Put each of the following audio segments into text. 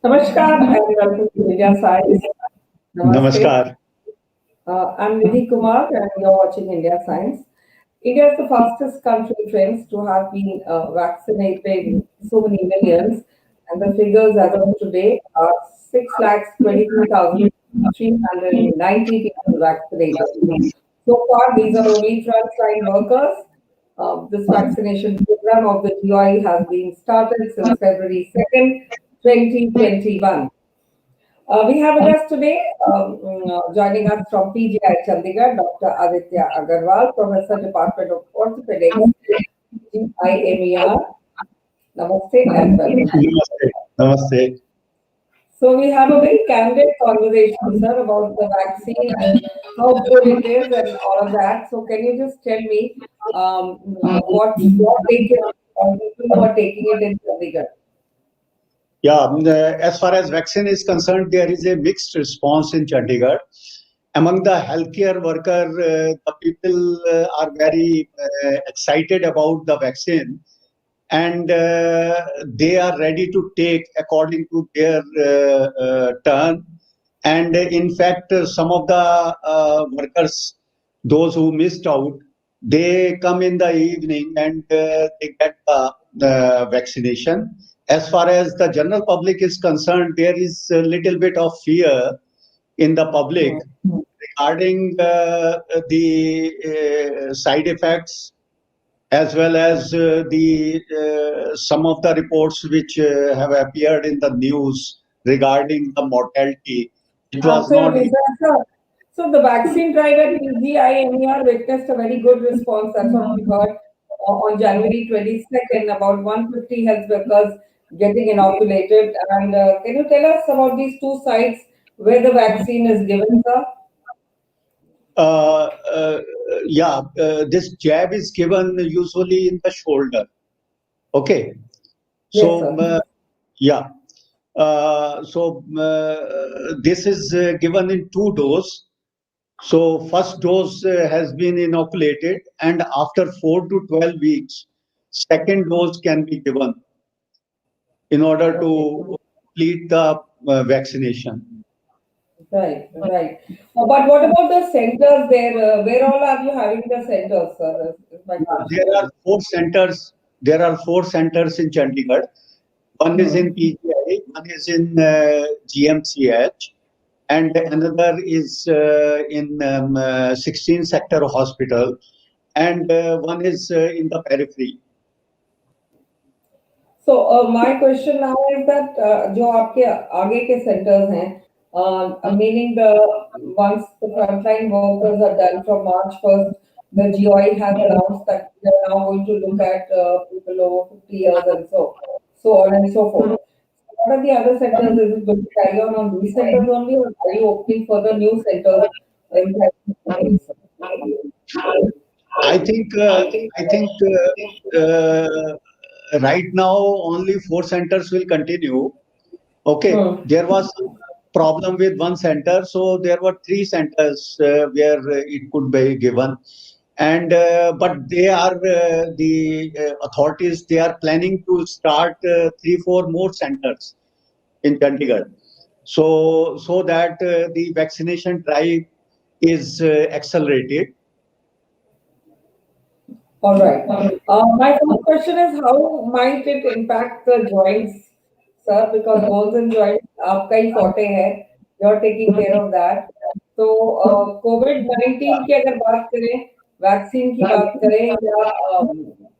Namaskar and welcome to India Science. Namaste. Namaskar. I'm Nidhi Kumar and you're watching India Science. India is the fastest country, friends, to have been vaccinating so many millions, and the figures as of today are 6,22,390 people vaccinated. So far, these are only frontline workers. This vaccination program of the GI has been started since February 2nd, 2021. We have with us today, joining us from PGI Chandigarh, Dr. Aditya Aggarwal, Professor, Department of Orthopedics, GIMER. Namaste and welcome. Namaste. Namaste. So we have a very candid conversation, sir, about the vaccine and how good it is and all of that. So can you just tell me what people who are taking it in Chandigarh? Yeah, as far as vaccine is concerned, there is a mixed response in Chandigarh. Among the healthcare worker, the people are very excited about the vaccine, and they are ready to take according to their turn. And in fact, some of the workers, those who missed out, they come in the evening and they get the vaccination. As far as the general public is concerned, there is a little bit of fear in the public regarding the side effects, as well as the some of the reports which have appeared in the news regarding the mortality. It was not. Absolutely, sir. So the vaccine drive at PGIMER witnessed a very good response. That's what we heard on January 22nd, about 150 health workers getting inoculated. And can you tell us about these two sites where the vaccine is given, sir? Uh, uh, yeah, this jab is given usually in the shoulder. Okay. Yes, So, sir. yeah. This is given in two doses. So first dose has been inoculated, and after 4 to 12 weeks, second dose can be given in order Okay. to complete the vaccination. Right, right. But what about the centers there? Where all are you having the centers, sir? Is my question. There are four centers. There are four centers in Chandigarh. One is in Hmm. PGI, one is in GMCH, and another is in 16 sector hospital, and one is in the periphery. So my question now is that जो आपके आगे के centers हैं, meaning the once the frontline workers are done from March 1st, the GOI has announced that they are now going to look at people over 50 years and so on and so forth. What are the other centers? Is it going to carry on these centers only, or are you opening further new centers in cities? I think right now only four centers will continue. Okay, Hmm. there was some problem with one center, so there were three centers where it could be given, and but they are the authorities. They are planning to start three, four more centers in Chandigarh, so that the vaccination drive is accelerated. All right. My first question is how might it impact the joints, sir? Because bones and joints आपका ही forte है. You're taking care of that. तो COVID-19 की अगर बात करें, vaccine की बात करें या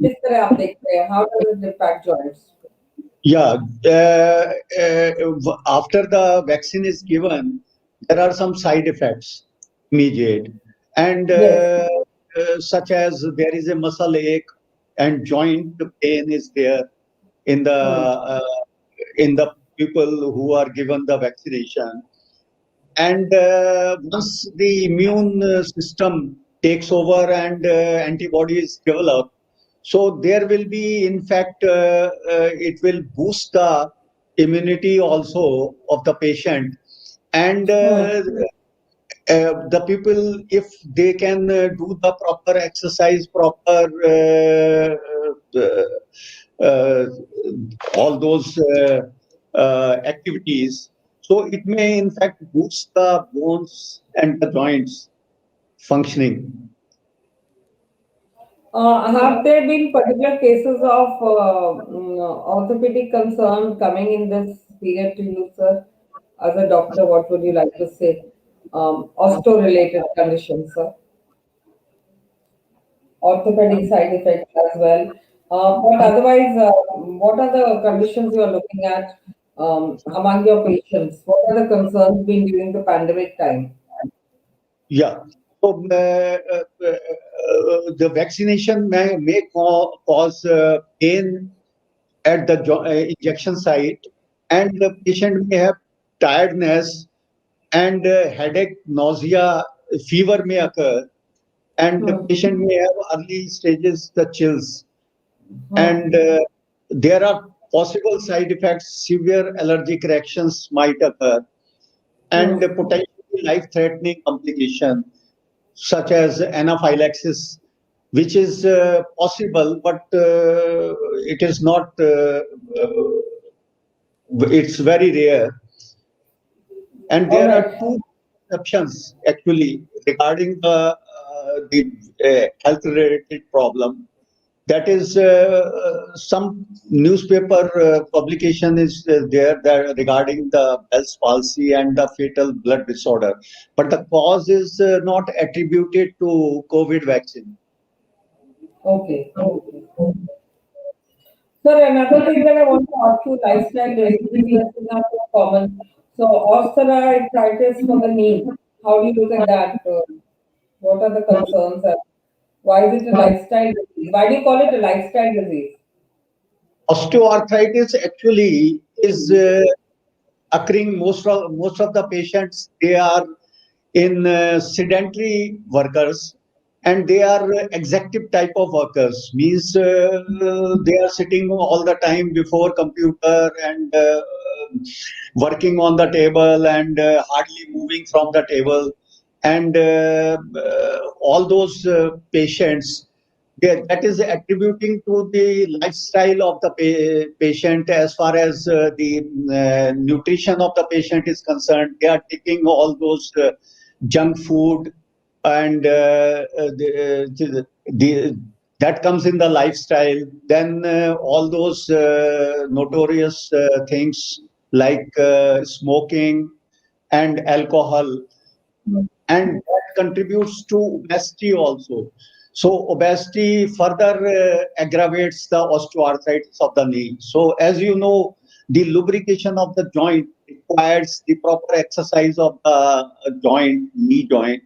किस तरह आप देखते हैं? How does it impact joints? Yeah, after the vaccine is given, there are some side effects immediate, and Yes. such as there is a muscle ache and joint pain is there in Hmm. the people who are given the vaccination. And once the immune system takes over and antibodies develop, so there will be, in fact, it will boost the immunity also of the patient. And Hmm. the people, if they can do the proper exercise, proper uh, all those activities. So it may in fact boost the bones and the joints functioning. Have there been particular cases of orthopedic concern coming in this period to you, sir? As a doctor, what would you like to say? Osteo-related conditions, sir. Orthopedic side effects as well. But otherwise, what are the conditions you are looking at among your patients? What are the concerns been during the pandemic time? Yeah. So the vaccination may cause pain at the injection site, and the patient may have tiredness and headache, nausea, fever may occur, and the Hmm. patient may have early stages the chills, Hmm. and there are possible side effects. Severe allergic reactions might occur, and Hmm. potentially life-threatening complication such as anaphylaxis, which is possible, but it is not. It's very rare, and All there right. are two exceptions actually regarding the health-related problem. That is, some newspaper publication is there that regarding the Bell's palsy and the fatal blood disorder, but the cause is not attributed to COVID vaccine. Okay. Okay. Sir, another thing that I want to ask you, lifestyle diseases, yes, is not so common. So, osteoarthritis for the knee, how do you look at that? What are the concerns? And why is it a lifestyle disease? Why do you call it a lifestyle disease? Osteoarthritis actually is occurring most of the patients. They are in sedentary workers, and they are executive type of workers, means they are sitting all the time before computer and working on the table and hardly moving from the table, and all those patients, that is attributing to the lifestyle of the patient. As far as the nutrition of the patient is concerned, they are taking all those junk food, and that comes in the lifestyle. Then all those notorious things like smoking and alcohol, and that contributes to obesity also. So obesity further aggravates the osteoarthritis of the knee. So as you know, the lubrication of the joint requires the proper exercise of the knee joint,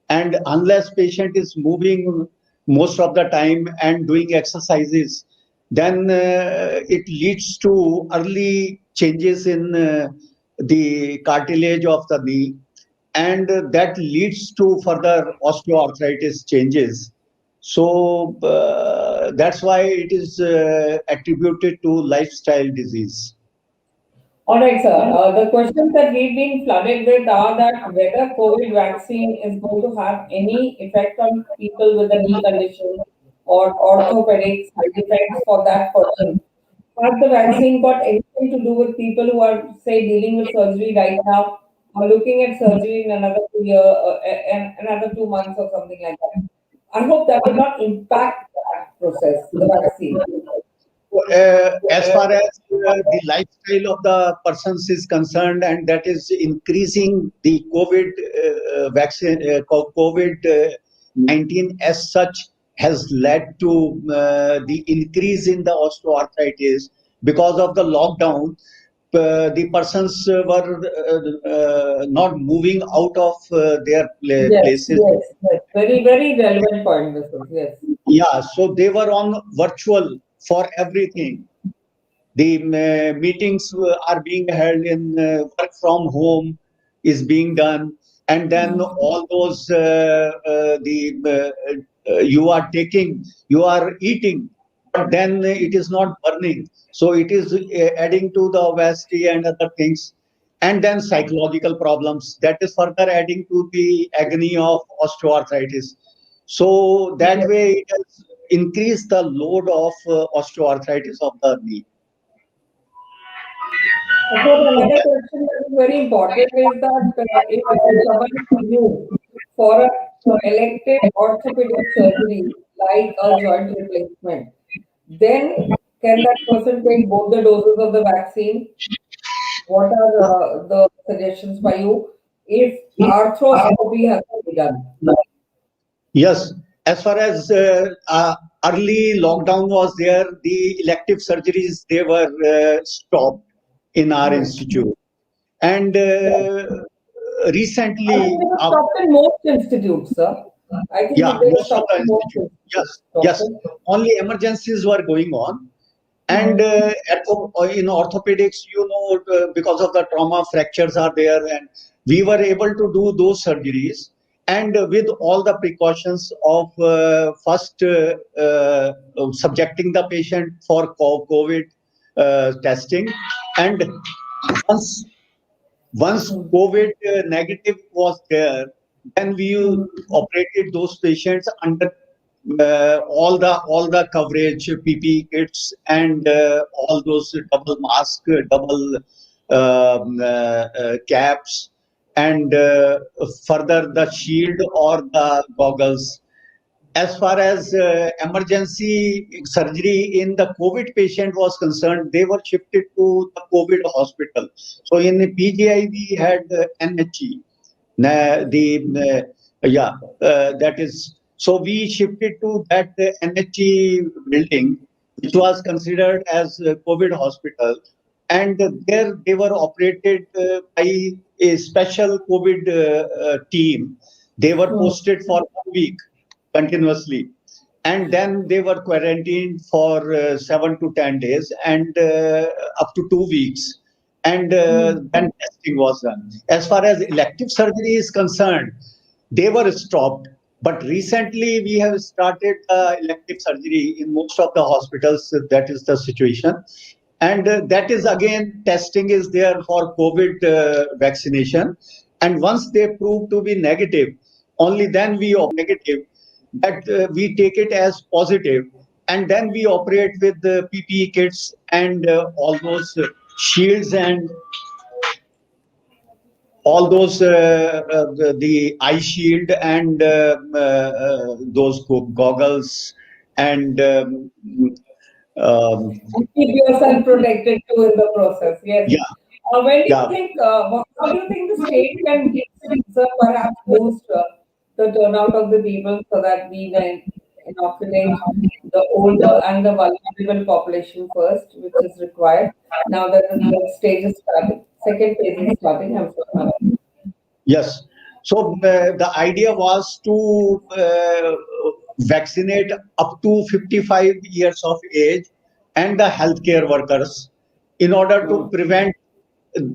and unless patient is moving most of the time and doing exercises, then it leads to early changes in the cartilage of the knee, and that leads to further osteoarthritis changes. So that's why it is attributed to lifestyle disease. All right, sir. The questions that we've been flooded with are that whether COVID vaccine is going to have any effect on people with a knee condition or orthopedic side effects for that person. Has the vaccine got anything to do with people who are, say, dealing with surgery right now or looking at surgery in another 2 year, another 2 months or something like that? I hope that will not impact that process, the vaccine. As far as the lifestyle of the persons is concerned, and that is increasing the COVID vaccine, COVID-19 as such has led to the increase in the osteoarthritis because of the lockdown. The persons were not moving out of their Yes, places. yes, yes. Very, very relevant point, this is. Yes. Yeah, so they were on virtual for everything. The meetings are being held in work from home is being done, and then all those you are eating, but then it is not burning. So it is adding to the obesity and other things, and then psychological problems. That is further adding to the agony of osteoarthritis. So that Yes. way it has increased the load of osteoarthritis of the knee. Of course, another question that is very important is that if someone is due for a elective orthopedic surgery like a joint replacement, then can that person take both the doses of the vaccine? What are the suggestions by you if arthroscopy has to be done? Yes, as far as early lockdown was there, the elective surgeries they were stopped in our Hmm. institute, and I think recently, they were stopped in most institutes, sir. I think yeah, they were most of stopped the in most institute, institutes. yes, yes, Doctor. only emergencies were going on, and Hmm. in orthopedics, because of the trauma, fractures are there, and we were able to do those surgeries, and with all the precautions of first subjecting the patient for COVID testing, and once once Hmm. COVID negative was there, then we Hmm. operated those patients under all the coverage, PPE kits, and all those double mask, double caps, and further the shield or the goggles. As far as emergency surgery in the COVID patient was concerned, they were shifted to the COVID hospital. So in the PGI, we had NHE. Yeah, that is. So we shifted to that NHE building, which was considered as a COVID hospital, and there they were operated by a special COVID team. They were Hmm. posted for a week continuously, and then they were quarantined for 7 to 10 days and up to 2 weeks, and Hmm. then testing was done. As far as elective surgery is concerned, they were stopped, but recently we have started elective surgery in most of the hospitals. That is the situation, and that is again testing is there for COVID vaccination, and once they prove to be negative, only then we negative, that we take it as positive, and then we operate with the PPE kits and all those shields and all those the eye shield and those goggles and um, And keep yourself protected too in the process. Yes. yeah, When do you yeah. think, how do you think the state can, sir, perhaps boost the turnout of the people so that we may inoculate the older and the vulnerable population first, which is required now that the third stage is starting, second phase is starting, I'm sorry. Yes. So the idea was to vaccinate up to 55 years of age and the healthcare workers in order to Hmm. prevent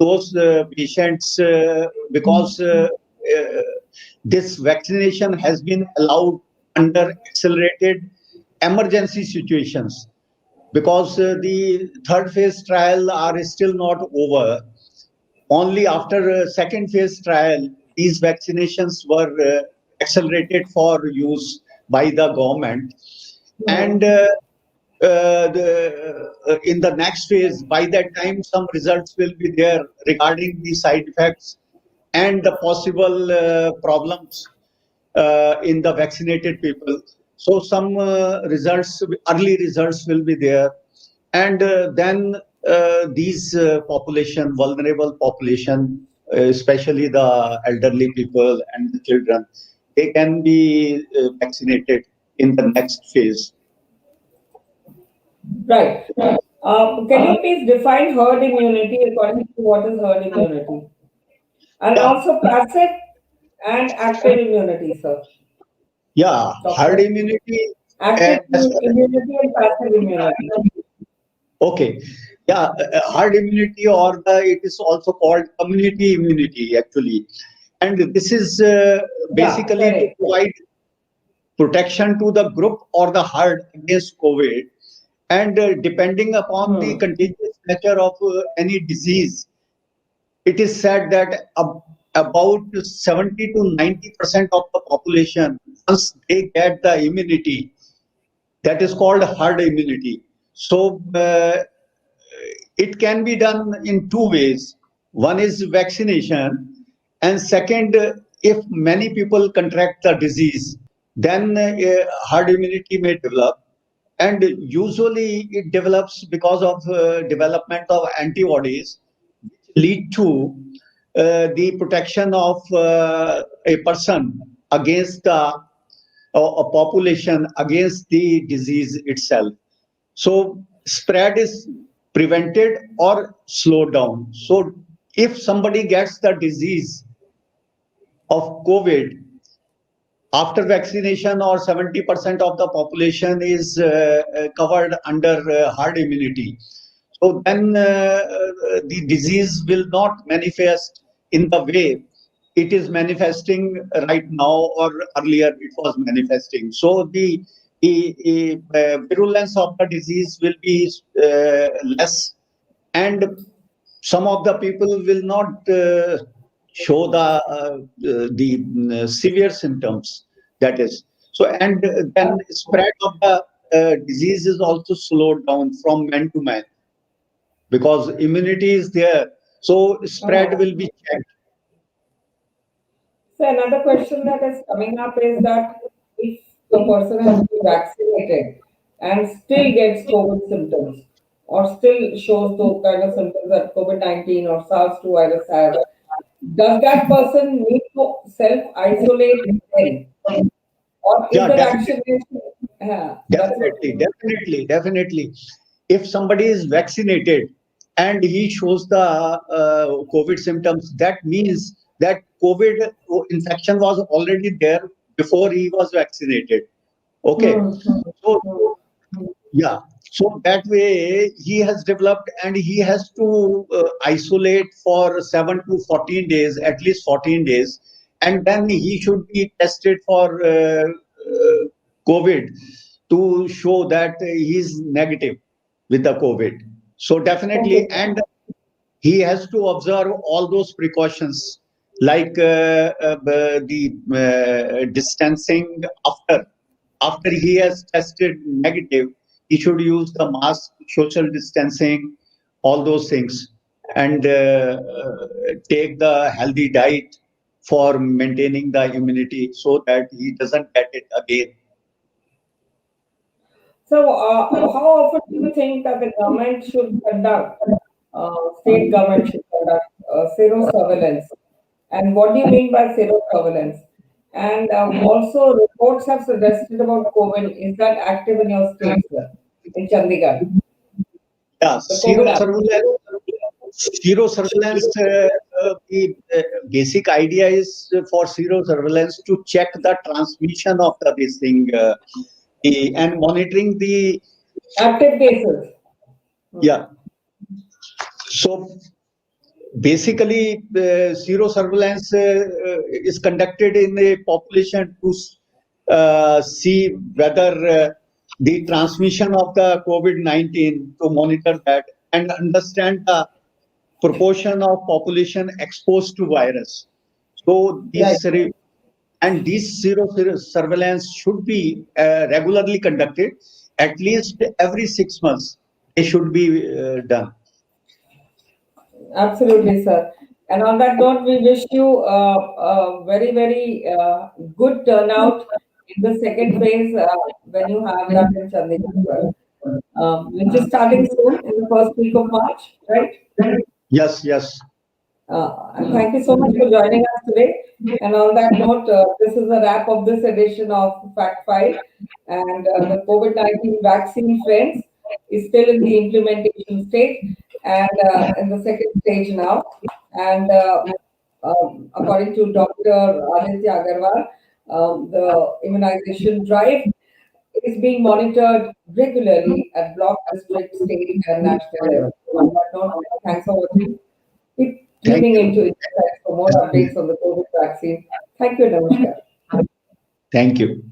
those patients because this vaccination has been allowed under accelerated emergency situations because the third phase trial are still not over. Only after a second phase trial, these vaccinations were accelerated for use by the government. And Hmm. in the next phase, by that time, some results will be there regarding the side effects and the possible problems in the vaccinated people. So some early results will be there, and then these vulnerable population, especially the elderly people and the children, they can be vaccinated in the next phase. Right. Can you please define herd immunity according to what is herd immunity? And Yeah, also passive and active immunity, sir. yeah, herd Doctor. immunity. Active As immunity and passive immunity. Okay, yeah, herd immunity, or it is also called community immunity, actually, and this is Yeah, basically to correct. provide protection to the group or the herd against COVID, and depending upon the Hmm. contagious nature of any disease, it is said that about 70 to 90% of the population, once they get the immunity, that is called herd immunity. So It can be done in two ways. One is vaccination, and second, if many people contract the disease, then herd immunity may develop. And usually it develops because of development of antibodies, which lead to the protection of a person against a population against the disease itself. So spread is prevented or slowed down. So if somebody gets the disease of COVID after vaccination, or 70% of the population is covered under herd immunity, so then the disease will not manifest in the way it is manifesting right now, or earlier it was manifesting. So the virulence of the disease will be less, and some of the people will not show the severe symptoms. That is so, and then spread of the disease is also slowed down from man to man because immunity is there. So spread will be checked. So another question that is coming up is that if the person has been vaccinated and still gets COVID symptoms or still shows those kind of symptoms that COVID-19 or SARS-2 virus has, does that person need to self-isolate then? Or is Yeah, the definitely. vaccination? Yeah, that's what. Definitely. If somebody is vaccinated and he shows the COVID symptoms, that means that COVID infection was already there before he was vaccinated. Okay. Hmm, hmm, So, hmm. yeah. So that way he has developed, and he has to isolate for 7 to 14 days, at least 14 days. And then he should be tested for COVID to show that he is negative with the COVID. So Okay. definitely, and he has to observe all those precautions like the distancing after he has tested negative. He should use the mask, social distancing, all those things, and take the healthy diet for maintaining the immunity so that he doesn't get it again. So, how often do you think that the government should conduct, state government should conduct zero surveillance? And what do you mean by zero surveillance? And also, reports have suggested about COVID. Is that active in your state, sir, in Chandigarh? Yeah, The COVID app. zero surveillance. The basic idea is for zero surveillance to check the transmission of this thing and monitoring the. Active cases. Hmm. Yeah. So basically, zero surveillance is conducted in a population to see whether the transmission of the COVID-19, to monitor that and understand the proportion of population exposed to virus. So Right. these zero surveillance should be regularly conducted, at least every 6 months. They should be done. Absolutely, sir. And on that note, we wish you a very, very good turnout in the second phase when you have that in Chandigarh, which is starting soon in the first week of March, right? Yes, yes. And thank you so much for joining us today. And on that note, this is a wrap of this edition of Fact File. And the COVID-19 vaccine, friends, is still in the implementation stage and in the second stage now. And according to Dr. Aditya Aggarwal, the immunization drive is being monitored regularly at block, district, state, and national level. So on that note, thanks for watching. Keep Thank tuning you. into Insights for more updates on the COVID vaccine. Thank you, Namaskar. Thank you.